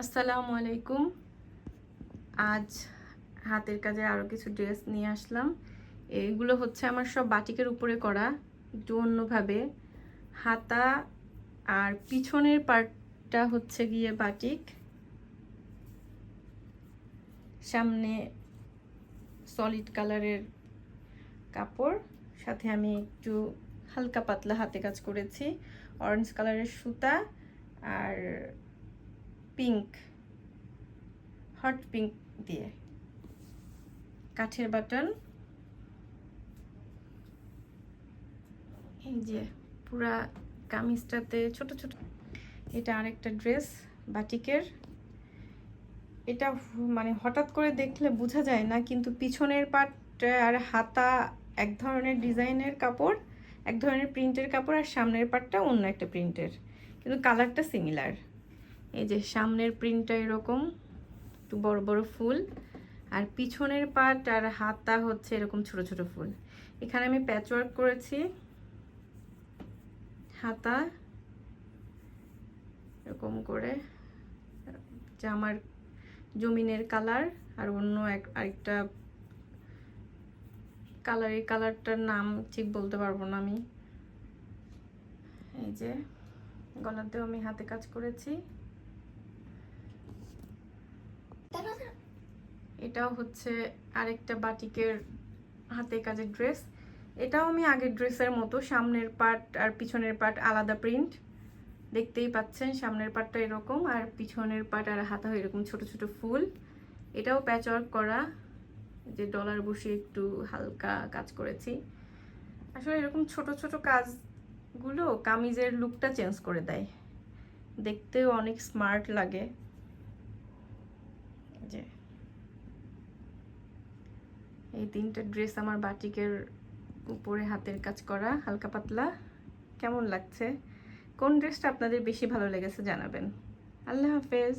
আসসালামু আলাইকুম। আজ হাতের কাজের আরও কিছু ড্রেস নিয়ে আসলাম। এইগুলো হচ্ছে আমার সব বাটিকের উপরে করা, একটু অন্যভাবে। হাতা আর পিছনের পার্টটা হচ্ছে গিয়ে বাটিক, সামনে সলিড কালারের কাপড়, সাথে আমি একটু হালকা পাতলা হাতে কাজ করেছি, অরেঞ্জ কালারের সুতা আর পিঙ্ক, হট পিঙ্ক দিয়ে কাঠের বাটন। এই যে পুরা কামিজটাতে ছোট ছোট। এটা আরেকটা ড্রেস বাটিকের। এটা মানে হঠাৎ করে দেখলে বোঝা যায় না, কিন্তু পিছনের পার্ট আর হাতা এক ধরনের ডিজাইনের কাপড়, এক ধরনের প্রিন্টের কাপড়, আর সামনের পার্টটা অন্য একটা প্রিন্টের, কিন্তু কালারটা সিমিলার। এই যে সামনের প্রিন্টটা এরকম একটু বড় বড় ফুল, আর পিছনের পার্ট আর হাতা হচ্ছে এরকম ছোট ছোট ফুল। এখানে আমি প্যাচওয়ার্ক করেছি। হাতা এরকম করে জামার জমিনের কালার, আর অন্য আরেকটা কালার, এই কালারটার নাম ঠিক বলতে পারবো না আমি। এই যে গলাতেও আমি হাতে কাজ করেছি। এটাও হচ্ছে আরেকটা বাটিকের হাতে কাজের ড্রেস। এটাও আমি আগের ড্রেসের মতো, সামনের পার্ট আর পিছনের পার্ট আলাদা প্রিন্ট, দেখতেই পাচ্ছেন। সামনের পার্টটা এরকম, আর পিছনের পার্ট আর হাতা এরকম ছোট ছোট ফুল। এটাও প্যাচওয়ার্ক করা, যে ডলার বসিয়ে একটু হালকা কাজ করেছি। আসলে এরকম ছোট ছোট কাজগুলো কামিজের লুকটা চেঞ্জ করে দেয়, দেখতেও অনেক স্মার্ট লাগে। যে এই তিনটা ড্রেস আমার বাটিকের উপরে হাতের কাজ করা, হালকা পাতলা। কেমন লাগছে? কোন ড্রেসটা আপনাদের বেশি ভালো লেগেছে জানাবেন। আল্লাহ হাফেজ।